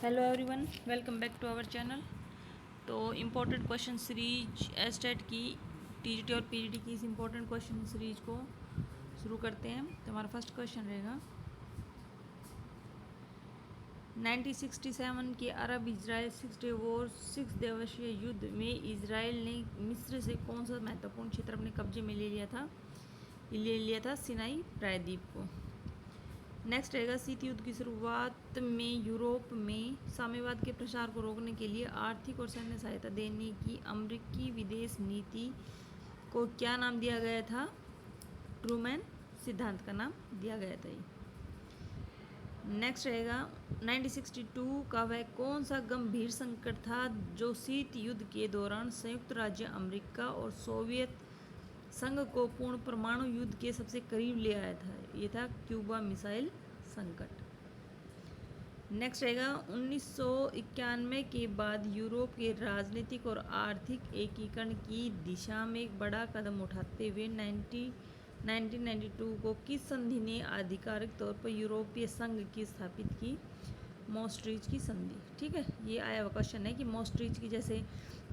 Hello everyone, welcome back to our channel. तो important question series state की TGT और PGT की इस इम्पोर्टेंट क्वेश्चन सीरीज को शुरू करते हैं। तो हमारा फर्स्ट क्वेश्चन रहेगा 1967 के अरब इजराइल 6 दिवसीय युद्ध में इजराइल ने मिस्र से कौन सा महत्वपूर्ण क्षेत्र अपने कब्जे में ले लिया था सिनाई प्रायद्वीप को। नेक्स्ट रहेगा शीत युद्ध की शुरुआत में यूरोप में साम्यवाद के प्रसार को रोकने के लिए आर्थिक और सैन्य सहायता देने की अमेरिकी विदेश नीति को क्या नाम दिया गया था। ट्रूमैन सिद्धांत का नाम दिया गया था ये। नेक्स्ट रहेगा 1962 का वह कौन सा गंभीर संकट था जो शीत युद्ध के दौरान संयुक्त राज्य अमेरिका और सोवियत संघ को पूर्ण परमाणु युद्ध के सबसे करीब ले आया था। ये था क्यूबा मिसाइल संकट। नेक्स्ट रहेगा 1991 के बाद यूरोप के राजनीतिक और आर्थिक एकीकरण की दिशा में एक बड़ा कदम उठाते हुए 1992 को किस संधि ने आधिकारिक तौर पर यूरोपीय संघ की स्थापित की। मॉस्ट्रिच की संधि। ठीक है, ये आया हुआ क्वेश्चन है कि मॉस्ट्रिच की, जैसे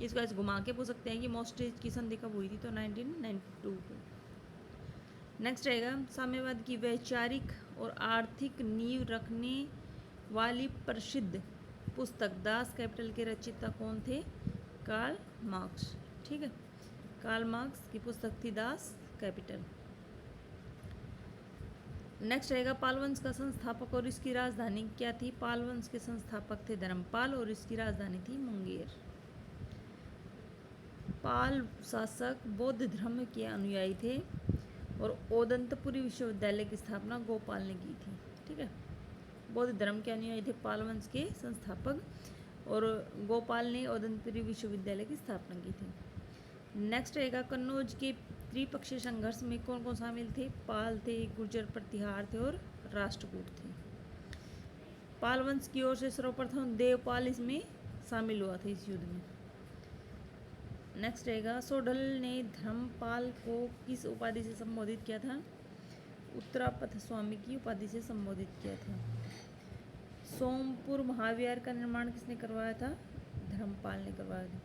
इसको ऐसे घुमा के पूछ सकते हैं कि मॉस्ट्रिच की संधि कब हुई थी, तो 1992 को। नेक्स्ट रहेगा साम्यवाद की वैचारिक और आर्थिक नींव रखने वाली प्रसिद्ध पुस्तक दास कैपिटल के रचयिता कौन थे। Karl Marx. ठीक है, कार्ल मार्क्स की पुस्तक थी दास कैपिटल। नेक्स्ट रहेगा पाल वंश का संस्थापक और इसकी राजधानी क्या थी। पाल वंश के संस्थापक थे धर्मपाल और इसकी राजधानी थी मुंगेर। पाल शासक बौद्ध धर्म के अनुयायी थे और ओदंतपुरी विश्वविद्यालय की स्थापना गोपाल ने की थी। ठीक है, बौद्ध धर्म के अनुयायी थे पाल वंश के संस्थापक और गोपाल ने ओदंतपुरी विश्वविद्यालय की स्थापना की थी। नेक्स्ट रहेगा कन्नौज के त्रिपक्षीय संघर्ष में कौन कौन शामिल थे। पाल थे, गुर्जर प्रतिहार थे और राष्ट्रकूट थे। पाल वंश की ओर से सर्वप्रथम देवपाल इसमें शामिल हुआ था इस युद्ध में। नेक्स्ट रहेगा सोढल ने धर्मपाल को किस उपाधि से संबोधित किया था। उत्तरापथ स्वामी की उपाधि से संबोधित किया था। सोमपुर महाविहार का निर्माण किसने करवाया था। धर्मपाल ने करवाया था।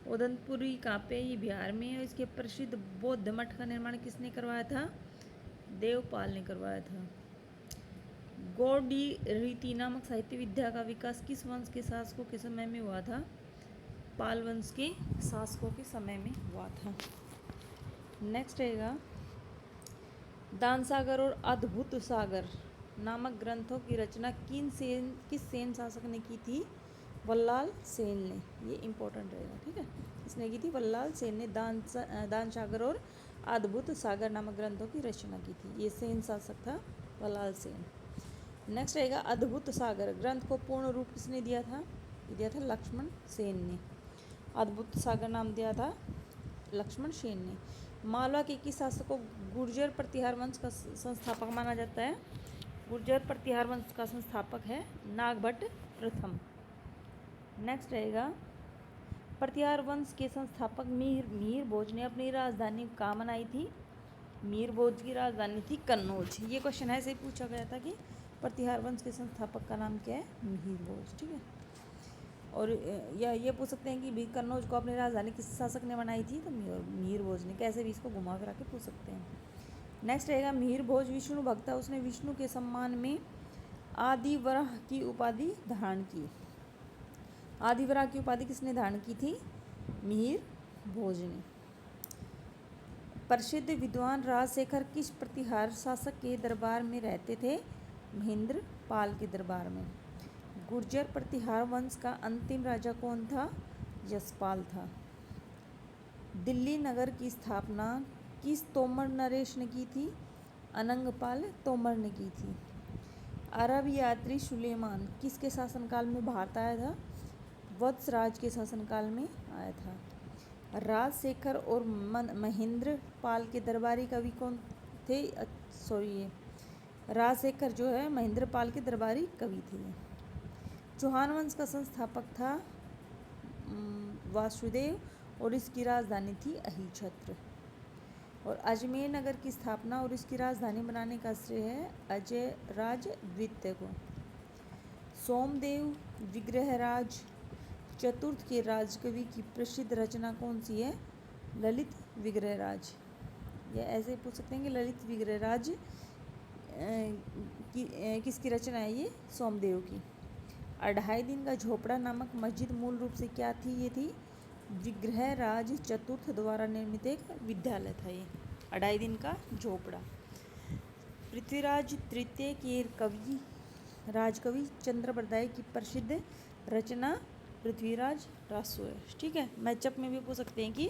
ओदंतपुरी कहाँ पे, ये बिहार में है। इसके प्रसिद्ध बौद्ध मठ का निर्माण किसने करवाया था। देवपाल ने करवाया था। गौड़ी रीति नामक साहित्य विद्या का विकास किस वंश के शासकों के समय में हुआ था। पाल वंश के शासकों के समय में हुआ था। नेक्स्ट रहेगा दान सागर और अद्भुत सागर नामक ग्रंथों की रचना किस सेन शासक ने की थी। वल्लाल सेन ने। ये इंपॉर्टेंट रहेगा। ठीक है, इसने की थी वल्लाल सेन ने दान सागर और अद्भुत सागर नामक ग्रंथों की रचना की थी। ये सेन शासक था वल्लाल सेन। नेक्स्ट रहेगा अद्भुत सागर ग्रंथ को पूर्ण रूप किसने दिया था। ये दिया था लक्ष्मण सेन ने। अद्भुत सागर नाम दिया था लक्ष्मण सेन ने। मालवा के किस शासक को गुर्जर प्रतिहार वंश का संस्थापक माना जाता है। गुर्जर प्रतिहार वंश का संस्थापक है नागभट्ट प्रथम। नेक्स्ट रहेगा प्रतिहार वंश के संस्थापक मीर भोज ने अपनी राजधानी कहाँ बनाई थी। मीर भोज की राजधानी थी कन्नौज। ये क्वेश्चन ऐसे ही पूछा गया था कि प्रतिहार वंश के संस्थापक का नाम क्या है। मीर भोज। ठीक है, और या ये पूछ सकते हैं कि भी कन्नौज को अपनी राजधानी किस शासक ने बनाई थी, तो मीर भोज ने। कैसे भी इसको घुमा फिरा के पूछ सकते हैं। नेक्स्ट रहेगा मीर भोज विष्णु भक्त था। उसने विष्णु के सम्मान में आदिवराह की उपाधि धारण की। आदिवराह की उपाधि किसने धारण की थी। मीर भोज ने। प्रसिद्ध विद्वान राजशेखर किस प्रतिहार शासक के दरबार में रहते थे। महेंद्र पाल के दरबार में। गुर्जर प्रतिहार वंश का अंतिम राजा कौन था। यशपाल था। दिल्ली नगर की स्थापना किस तोमर नरेश ने की थी। अनंगपाल तोमर ने की थी। अरब यात्री सुलेमान किसके शासनकाल में भारत आया था। वत्सराज के शासनकाल में आया था। राजशेखर और महेंद्र पाल के दरबारी कवि कौन थे। ये राजशेखर जो है महेंद्र पाल के दरबारी कवि थे। चौहान वंश का संस्थापक था वासुदेव और इसकी राजधानी थी अहिछत्र। और अजमेर नगर की स्थापना और इसकी राजधानी बनाने का श्रेय है अजय राज द्वितीय को। सोमदेव विग्रहराज चतुर्थ के राजकवि की प्रसिद्ध रचना कौन सी है? ललित विग्रहराज। या ऐसे पूछ सकते हैं कि ललित विग्रहराज किसकी रचना है? ये सोमदेव की। अढ़ाई दिन का झोपड़ा नामक मस्जिद मूल रूप से क्या थी? ये थी विग्रहराज चतुर्थ द्वारा निर्मित एक विद्यालय था ये अढ़ाई दिन का झोपड़ा। पृथ्वीराज तृतीय के कवि राजकवि चंद्रप्रदाय की प्रसिद्ध रचना पृथ्वीराज रासो है। ठीक है, मैचअप में भी पूछ सकते हैं कि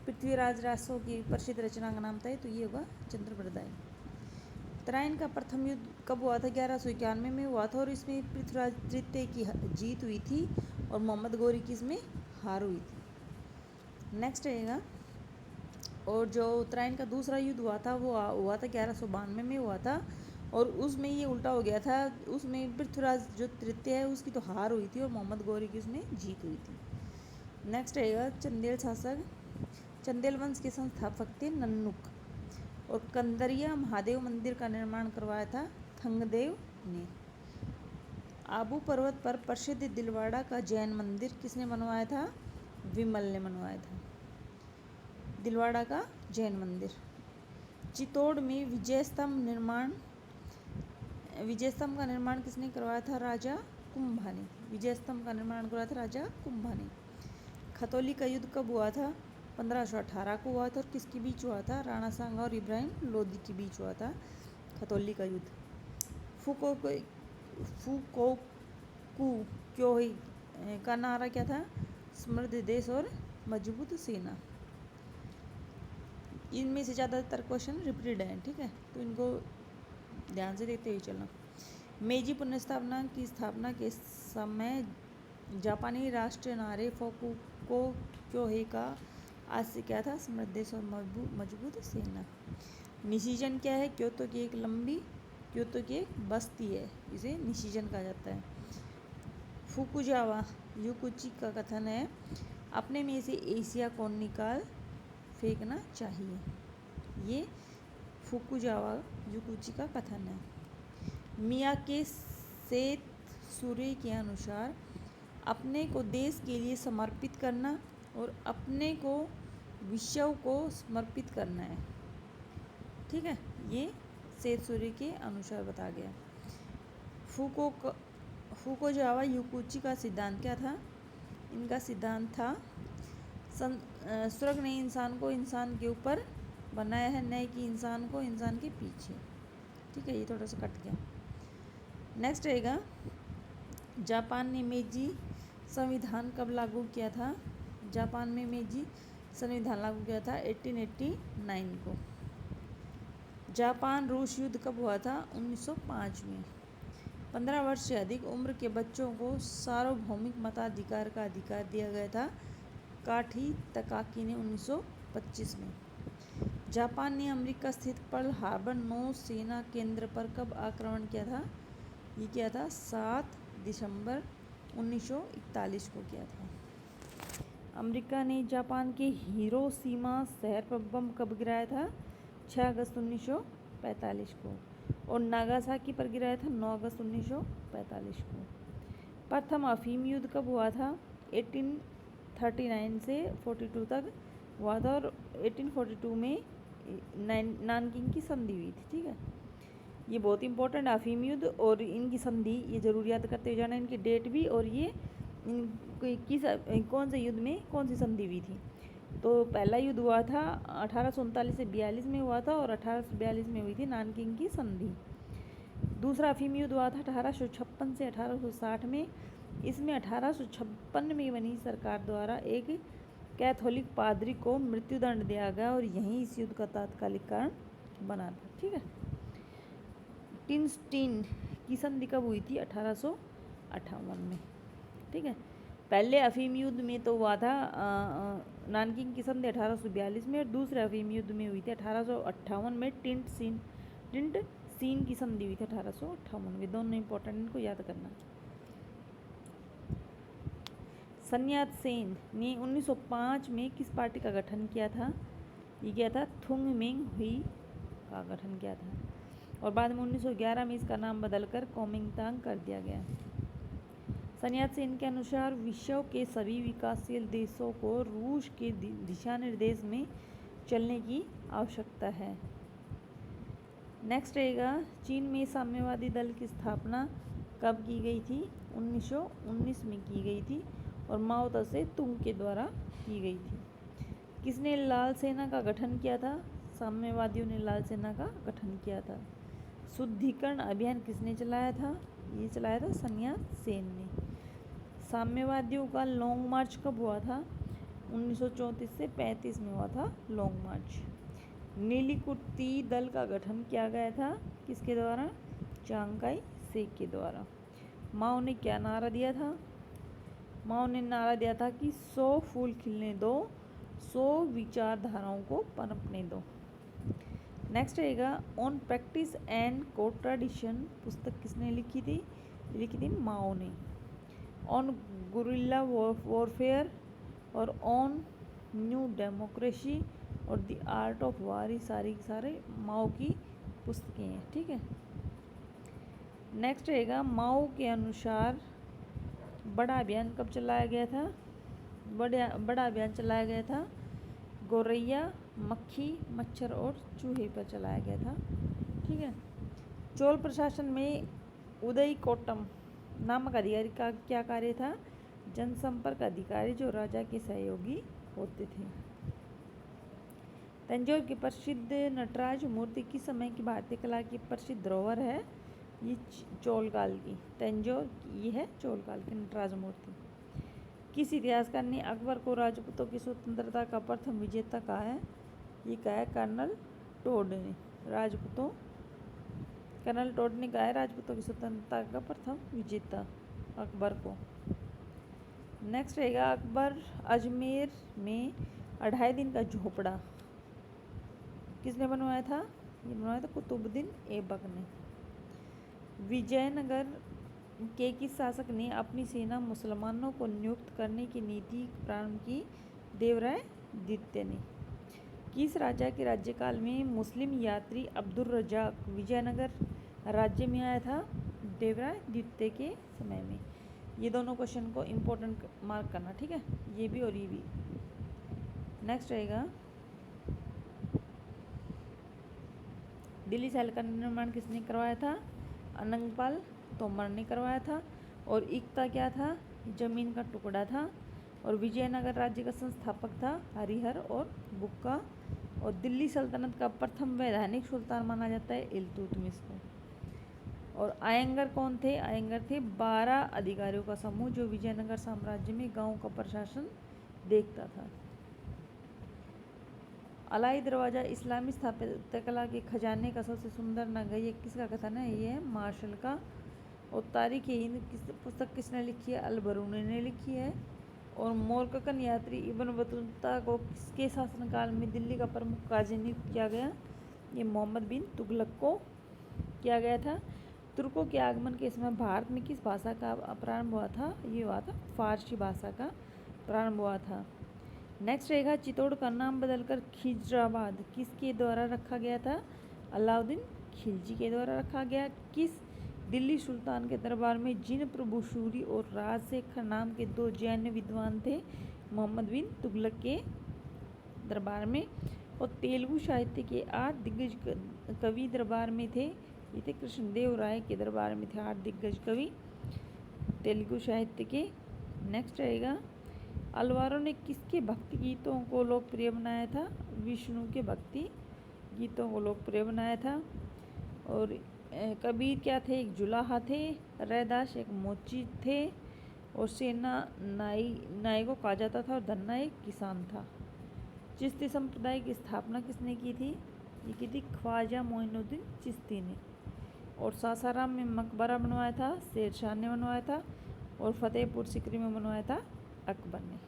पृथ्वीराज रासो की प्रसिद्ध रचना का नाम था, तो ये होगा चंद्रप्रदाय। उत्तरायण का प्रथम युद्ध कब हुआ था? 1191 में हुआ था और इसमें पृथ्वीराज तृतीय की जीत हुई थी और मोहम्मद गोरी की इसमें हार हुई थी। नेक्स्ट रहेगा, और जो उत्तरायण का दूसरा युद्ध हुआ था वो हुआ था 1192 में हुआ था और उसमें ये उल्टा हो गया था। उसमें पृथ्वीराज जो तृतीय है उसकी तो हार हुई थी और मोहम्मद गौरी की उसमें जीत हुई थी। नेक्स्ट रहेगा चंदेल शासक। चंदेल वंश के संस्थापक थे नन्नुक और कंदरिया महादेव मंदिर का निर्माण करवाया था थंगदेव ने। आबू पर्वत पर प्रसिद्ध दिलवाड़ा का जैन मंदिर किसने बनवाया था? विमल ने बनवाया था दिलवाड़ा का जैन मंदिर। चित्तौड़ में विजय स्तंभ का निर्माण किसने करवाया था? राजा कुंभा ने। विजय स्तंभ का निर्माण करवाया था राजा कुंभा ने। खतौली का युद्ध कब हुआ था? 1518 को हुआ था और किसके बीच हुआ था? राणा सांगा और इब्राहिम लोदी के बीच हुआ था खतौली का युद्ध। फुकोकू क्योही का नारा क्या था? समृद्ध देश और मजबूत सेना। इनमें से ज़्यादातर क्वेश्चन रिपीटेड हैं, ठीक है, तो इनको ध्यान से देखते हुए चलना। मेजी पुनर्स्थापना की स्थापना के समय जापानी राष्ट्रीय नारे फुकोकू क्योही का आशय क्या था? समृद्ध देश और मजबूत सेना। निशिजन क्या है? क्योतो की एक लंबी क्योतो की एक बस्ती है, इसे निशिजन कहा जाता है। फुकुजावा युकुची का कथन है अपने में से एशिया को निकाल फेंकना चाहिए। ये फुकुजावा युकुची का कथन है। मिया के सेत सूर्य के अनुसार अपने को देश के लिए समर्पित करना और अपने को विश्व को समर्पित करना है। ठीक है, ये सेत सूर्य के अनुसार बता गया। फुकुजावा युकुची का सिद्धांत क्या था? इनका सिद्धांत था स्वर्ग ने इंसान को इंसान के ऊपर बनाया है, न कि इंसान को इंसान के पीछे। ठीक है, ये थोड़ा सा कट गया। नेक्स्ट रहेगा, जापान ने मेजी संविधान कब लागू किया था? जापान में मेजी संविधान लागू किया था 1889 को। जापान रूस युद्ध कब हुआ था? 1905 में। 15 वर्ष से अधिक उम्र के बच्चों को सार्वभौमिक मताधिकार का अधिकार दिया गया था काठी तकाकी ने 1925 में। जापान ने अमेरिका स्थित पर्ल हार्बर नौसेना केंद्र पर कब आक्रमण किया था? ये किया था 7 दिसंबर 1941 को किया था। अमेरिका ने जापान के हिरोशिमा शहर पर बम कब गिराया था? 6 अगस्त 1945 को। और नागासाकी पर गिराया था 9 अगस्त 1945 को। प्रथम अफीम युद्ध कब हुआ था? 1839 से 42 तक हुआ था और 1842 में नानकिंग की संधि हुई थी। ठीक है, ये बहुत इंपॉर्टेंट अफीम युद्ध और इनकी संधि, ये जरूर याद करते हुए जाना, इनकी डेट भी और ये कौन से युद्ध में कौन सी संधि हुई थी। तो पहला युद्ध हुआ था 1839 से 42 में हुआ था और 1842 में हुई थी नानकिंग की संधि। दूसरा अफीम युद्ध हुआ था 1856 से 1860 में। इसमें 1856 में बनी सरकार द्वारा एक कैथोलिक पादरी को मृत्युदंड दिया गया और यही इस युद्ध का तात्कालिक कारण बना था। ठीक है, टिनस्टीन की संधि कब हुई थी? 1858 में। ठीक है, पहले अफीम युद्ध में तो हुआ था नानकिंग की संधि 1842 में और दूसरे अफीम युद्ध में हुई थी 1858 में टिंट सीन की संधि हुई थी 1858 में। दोनों इंपॉर्टेंट, इनको याद करना। सन यात सेन ने 1905 में किस पार्टी का गठन किया था? ये किया था थुंग मिंग हुई का गठन किया था और बाद में 1911 में इसका नाम बदलकर कोमिंगतांग कर दिया गया। सन्यात सेन के अनुसार विश्व के सभी विकासशील देशों को रूस के दिशा निर्देश में चलने की आवश्यकता है। नेक्स्ट रहेगा, चीन में साम्यवादी दल की स्थापना कब की गई थी? 1919 में की गई थी और माओ तसे तुंग के द्वारा की गई थी। किसने लाल सेना का गठन किया था? साम्यवादियों ने लाल सेना का गठन किया था। शुद्धिकरण अभियान किसने चलाया था? ये चलाया था सन्यात सेन ने। साम्यवादियों का लॉन्ग मार्च कब हुआ था? 1934 से 35 में हुआ था लॉन्ग मार्च। नीली कुर्ती दल का गठन किया गया था किसके द्वारा? चांग काई शेक के द्वारा। माओ ने क्या नारा दिया था? माओ ने नारा दिया था कि 100 फूल खिलने दो, 100 विचारधाराओं को पनपने दो। नेक्स्ट रहेगा, ऑन प्रैक्टिस एंड कोट्राडिशन पुस्तक किसने लिखी थी? लिखी थी माओ ने। ऑन गुरिल्ला वॉरफेयर और ऑन न्यू डेमोक्रेसी और द आर्ट ऑफ वार, सारे माओ की पुस्तकें हैं। ठीक है। नेक्स्ट रहेगा, माओ के अनुसार बड़ा अभियान कब चलाया गया था? बड़ा अभियान चलाया गया था गौरैया, मक्खी, मच्छर और चूहे पर चलाया गया था। ठीक है। चोल प्रशासन में उदय कोट्टम नामक अधिकारी का क्या कार्य था? जनसंपर्क अधिकारी, जो राजा के सहयोगी होते थे। तंजौर की प्रसिद्ध नटराज मूर्ति किस समय की भारतीय कला की प्रसिद्ध धरोहर है? ये चोल काल की। तंजौर ये है चोल काल की नटराज मूर्ति। किस इतिहासकार ने अकबर को राजपूतों की स्वतंत्रता का प्रथम विजेता कहा है? ये कहा है कर्नल टोड ने। कर्नल टोड ने कहा है राजपूतों की स्वतंत्रता का प्रथम विजेता अकबर को। नेक्स्ट रहेगा, अकबर अजमेर में 2.5 दिन का झोपड़ा किसने बनवाया था? ये बनवाया था कुतुबुद्दीन ऐबक ने। विजयनगर के किस शासक ने अपनी सेना मुसलमानों को नियुक्त करने की नीति प्रारंभ की? देवराय द्वितीय ने। किस राजा के राज्यकाल में मुस्लिम यात्री अब्दुल रजाक विजयनगर राज्य में आया था? देवराय द्वितीय के समय में। ये दोनों क्वेश्चन को इम्पोर्टेंट मार्क करना। ठीक है, ये भी और ये भी। नेक्स्ट रहेगा, दिल्ली शहर का निर्माण किसने करवाया था? अनंगपाल तोमर ने करवाया था। और इक्ता क्या था? जमीन का टुकड़ा था। और विजयनगर राज्य का संस्थापक था हरिहर और बुक्का। और दिल्ली सल्तनत का प्रथम वैधानिक सुल्तान माना जाता है इल्तुतमिश को। और आयंगर कौन थे? आयंगर थे 12 अधिकारियों का समूह जो विजयनगर साम्राज्य में गांव का प्रशासन देखता था। अलाई दरवाज़ा इस्लामी स्थापत्य कला के खजाने का सबसे सुंदर नग है। ये किसका कथन है? ये है मार्शल का। और तारीख हिंद पुस्तक किसने लिखी है? अल-बरूनी ने लिखी है। और मोरक्कन यात्री इब्न बतूता को किसके शासनकाल में दिल्ली का प्रमुख काजी नियुक्त किया गया? ये मोहम्मद बिन तुगलक को किया गया था। तुर्कों के आगमन के समय भारत में किस भाषा का प्रारंभ हुआ था? ये हुआ था फारसी भाषा का प्रारंभ हुआ था। नेक्स्ट रहेगा, चित्तौड़ का नाम बदलकर खिजराबाद किसके द्वारा रखा गया था? अलाउद्दीन खिलजी के द्वारा रखा गया। किस दिल्ली सुल्तान के दरबार में जिन प्रभुसूरी और राजशेखर नाम के 2 जैन विद्वान थे? मोहम्मद बिन तुगलक के दरबार में। और तेलुगु साहित्य के 8 दिग्गज कवि दरबार में थे। ये थे कृष्णदेव राय के दरबार में थे 8 दिग्गज कवि तेलुगु साहित्य के। नेक्स्ट रहेगा, अलवारों ने किसके भक्ति गीतों को लोकप्रिय बनाया था? विष्णु के भक्ति गीतों को लोकप्रिय बनाया था। और कबीर क्या थे? एक जुलाहा थे। रैदास एक मोची थे। और सेना नाई को कहा जाता था। और धन्ना एक किसान था। चिश्ती संप्रदाय की स्थापना किसने की थी? ये की थी ख्वाजा मोइनुद्दीन चिश्ती ने। और सासाराम में मकबरा बनवाया था शेर शाह ने बनवाया था। और फतेहपुर सिकरी में बनवाया था अकबर ने।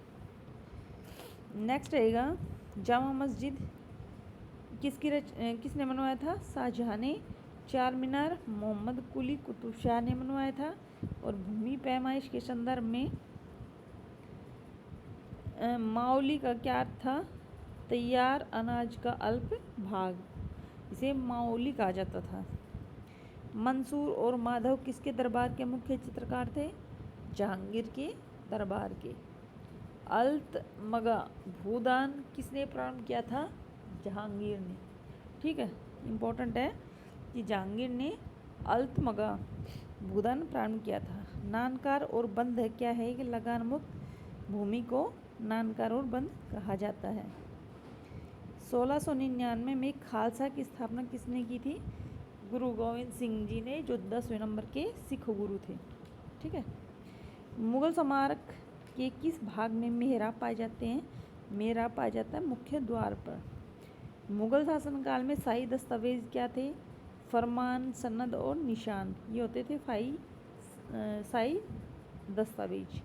नेक्स्ट रहेगा, जामा मस्जिद किसने बनवाया था? शाहजहां ने। 4 मीनार मोहम्मद कुली कुतुब शाह ने बनवाया था। और भूमि पैमाइश के संदर्भ में माउली का क्या अर्थ था? तैयार अनाज का अल्प भाग, इसे माउली कहा जाता था। मंसूर और माधव किसके दरबार के मुख्य चित्रकार थे? जहांगीर के दरबार के। अल्तमगा भूदान किसने प्रारंभ किया था? जहांगीर ने। ठीक है, इम्पोर्टेंट है कि जहांगीर ने अल्तमगा भूदान प्रारंभ किया था। नानकार और बंद क्या है कि लगान मुक्त भूमि को नानकार और बंद कहा जाता है। 1699 में खालसा की स्थापना किसने की थी? गुरु गोविंद सिंह जी ने, जो 10वें नंबर के सिख गुरु थे। ठीक है। मुगल स्मारक के किस भाग में मेहराब पाए जाते हैं? मेहराब पाया जाता है मुख्य द्वार पर। मुगल शासनकाल में शाही दस्तावेज क्या थे? फरमान, सनद और निशान, ये होते थे शाही दस्तावेज।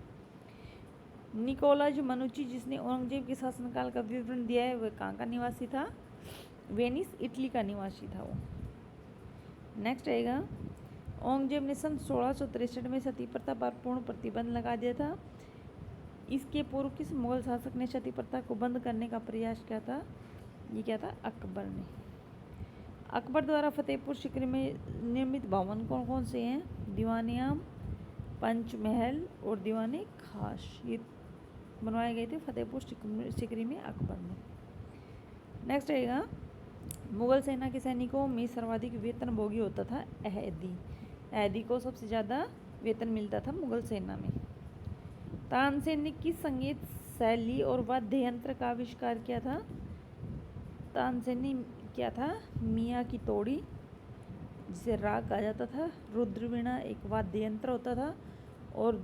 निकोलाज मनुची, जिसने औरंगजेब के शासनकाल का विवरण दिया है, वह कहाँ का निवासी था? वेनिस, इटली का निवासी था वो। नेक्स्ट आएगा, औरंगजेब ने सन 1663 में सती प्रथा पर पूर्ण प्रतिबंध लगा दिया था। इसके पूर्व किस मुगल शासक ने सती प्रथा को बंद करने का प्रयास किया था? ये क्या था? अकबर ने। अकबर द्वारा फतेहपुर सीकरी में निर्मित भवन कौन कौन से हैं? दीवाने आम, पंचमहल और दीवाने खास, ये बनवाए गए थे फतेहपुर सीकरी में अकबर ने। नेक्स्ट आएगा, मुगल सेना के सैनिकों में सर्वाधिक वेतन भोगी होता था अहदी। अहदी को सबसे ज़्यादा वेतन मिलता था मुगल सेना में। तानसेन ने किस संगीत शैली और वाद्य यंत्र का आविष्कार किया था? तानसेन ने क्या था? मियाँ की तोड़ी, जिसे राग कहा जाता था। रुद्रवीणा एक वाद्य यंत्र होता था, और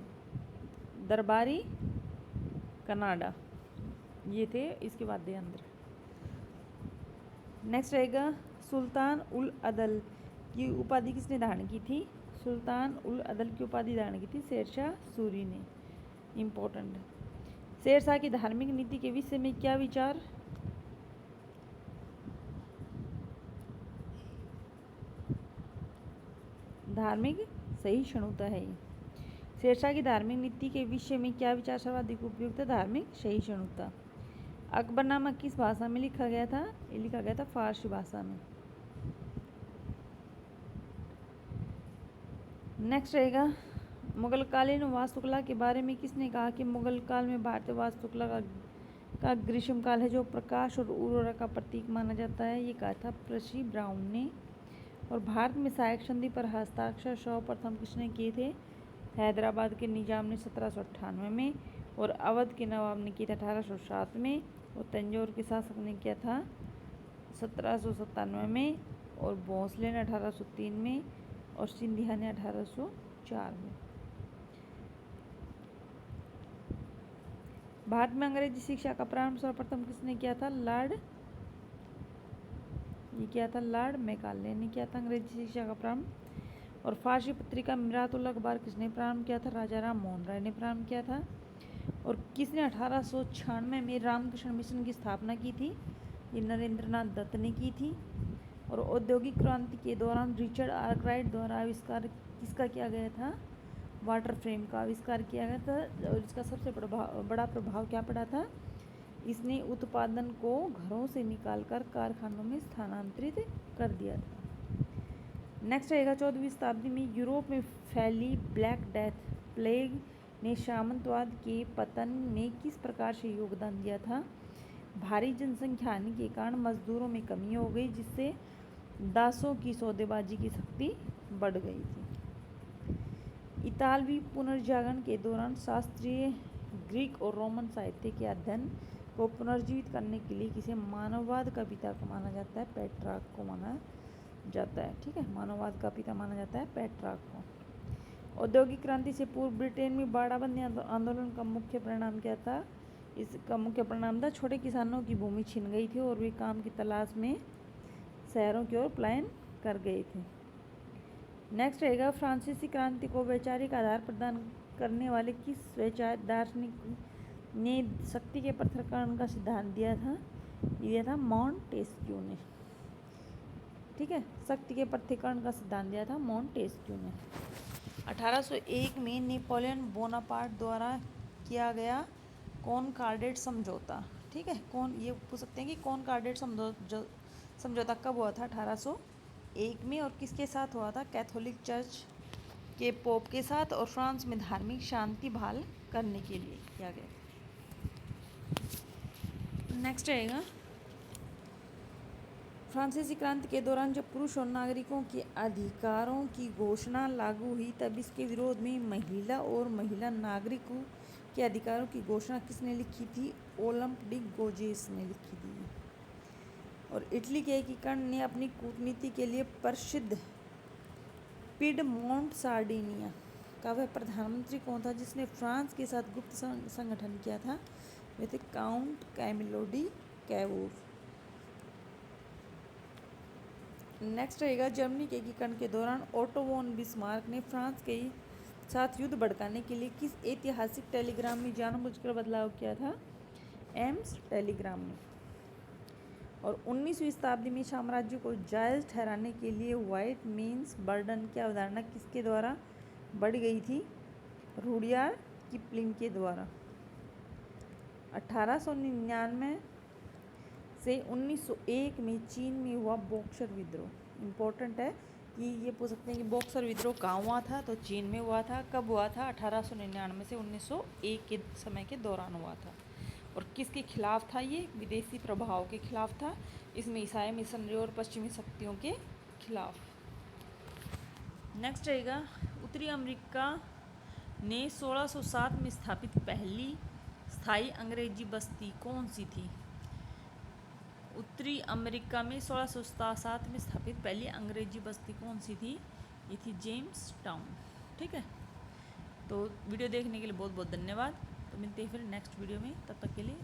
दरबारी कनाडा, ये थे इसके वाद्य यंत्र। नेक्स्ट रहेगा, सुल्तान उल अदल की उपाधि किसने धारण की थी? सुल्तान उल अदल की उपाधि धारण की थी शेरशाह सूरी ने। इम्पोर्टेंट है। शेरशाह की धार्मिक नीति के विषय में क्या विचार? धार्मिक सहिष्णुता है ये। शेरशाह की धार्मिक नीति के विषय में क्या विचार सर्वाधिक उपयुक्त है? धार्मिक सहिष्णुता। अकबरनामा किस भाषा में लिखा गया था? ये लिखा गया था फारसी भाषा में। नेक्स्ट रहेगा, मुगलकालीन वास्तुकला के बारे में किसने कहा कि मुगल काल में भारतीय वास्तुकला का ग्रीष्मकाल है, जो प्रकाश और उर्वरा का प्रतीक माना जाता है? ये कहा था पर्सी ब्राउन ने। और भारत में सहायक संधि पर हस्ताक्षर सर्वप्रथम किसने किए थे? हैदराबाद के निजाम ने 1798 में, और अवध के नवाब ने किया था 1807 में, और तंजौर के शासक ने किया था 1797 में, और भोंसले ने 1803 में, और सिंधिया ने 1804 में। भारत में अंग्रेजी शिक्षा का प्रारंभ सर्वप्रथम किसने किया था? ये किया था लॉर्ड मैकाले ने किया था अंग्रेजी शिक्षा का प्रारंभ। और फारसी पत्रिका मिरातुल अखबार किसने प्रारंभ किया था? राजा राम मोहन राय ने प्रारंभ किया था। और किसने 1896 में रामकृष्ण मिशन की स्थापना की थी? ये नरेंद्रनाथ दत्त ने की थी। और औद्योगिक क्रांति के दौरान रिचर्ड आर्कराइट द्वारा आविष्कार किसका किया गया था? वाटर फ्रेम का आविष्कार किया गया था। और इसका सबसे बड़ा प्रभाव क्या पड़ा था? इसने उत्पादन को घरों से निकालकर कारखानों में स्थानांतरित कर दिया था। नेक्स्ट रहेगा, 14वीं शताब्दी में यूरोप में फैली ब्लैक डेथ प्लेग ने सामंतवाद के पतन में किस प्रकार से योगदान दिया था? भारी जनसंख्या आने के कारण मजदूरों में कमी हो गई, जिससे दासों की सौदेबाजी की शक्ति बढ़ गई थी। इतालवी पुनर्जागरण के दौरान शास्त्रीय ग्रीक और रोमन साहित्य के अध्ययन को पुनर्जीवित करने के लिए किसे मानववाद का पिता को माना जाता है? पेट्रार्क को माना जाता है। ठीक है, मानववाद का पिता माना जाता है पेट्रार्क को। औद्योगिक क्रांति से पूर्व ब्रिटेन में बाड़ाबंदी आंदोलन का मुख्य परिणाम क्या था? इसका मुख्य परिणाम था छोटे किसानों की भूमि छिन गई थी और वे काम की तलाश में शहरों की ओर पलायन कर गए थे। नेक्स्ट रहेगा, फ्रांसीसी क्रांति को वैचारिक आधार प्रदान करने वाले किस वैचारिक दार्शनिक ने शक्ति के पृथक्करण का सिद्धांत दिया था? दिया था मॉन्टेस्क्यू ने। ठीक है, शक्ति के पृथक्करण का सिद्धांत दिया था मॉन्टेस्क्यू ने। 1801 में नेपोलियन बोनापार्ट द्वारा किया गया कॉनकॉर्डेट समझौता। ठीक है, कौन, ये पूछ सकते हैं कि कॉनकॉर्डेट समझौता कब हुआ था? 1801 में। और किसके साथ हुआ था? कैथोलिक चर्च के पोप के साथ और फ्रांस में धार्मिक शांति बहाल करने के लिए किया गया। नेक्स्ट रहेगा, फ्रांसीसी क्रांति के दौरान जब पुरुष और नागरिकों के अधिकारों की घोषणा लागू हुई तब इसके विरोध में महिला और महिला नागरिकों के अधिकारों की घोषणा किसने लिखी थी? ओलंप डी गोजेस ने लिखी थी। और इटली के एकीकरण ने अपनी कूटनीति के लिए प्रसिद्ध पिडमोंट सार्डिनिया का वह प्रधानमंत्री कौन था जिसने फ्रांस के साथ गुप्त संगठन किया था? वे थे count Camillo de Cavour. Next रहेगा, जर्मनी के एकीकरण के दौरान ओटो वॉन बिस्मार्क ने फ्रांस के साथ युद्ध भड़काने के लिए किस ऐतिहासिक टेलीग्राम में जानबूझकर बदलाव किया था? एम्स टेलीग्राम में। और 19वीं शताब्दी में साम्राज्य को जायज़ ठहराने के लिए व्हाइट मेन्स बर्डन की अवधारणा किसके द्वारा बढ़ गई थी? रुडयार्ड किपलिंग के द्वारा। 1899 से 1901 में चीन में हुआ बॉक्सर विद्रोह। इम्पोर्टेंट है कि ये पूछ सकते हैं कि बॉक्सर विद्रोह कहाँ हुआ था? तो चीन में हुआ था। कब हुआ था? 1899 से 1901 के समय के दौरान हुआ था। और किसके खिलाफ था ये? विदेशी प्रभाव के खिलाफ था। इसमें ईसाई मिशनरी और पश्चिमी शक्तियों के खिलाफ। नेक्स्ट रहेगा, उत्तरी अमेरिका ने 1607 में स्थापित पहली स्थायी अंग्रेजी बस्ती कौन सी थी? उत्तरी अमेरिका में 1607 में स्थापित पहली अंग्रेजी बस्ती कौन सी थी? ये थी जेम्स टाउन। ठीक है, तो वीडियो देखने के लिए बहुत बहुत धन्यवाद। तो मिलते हैं फिर नेक्स्ट वीडियो में, तब तक के लिए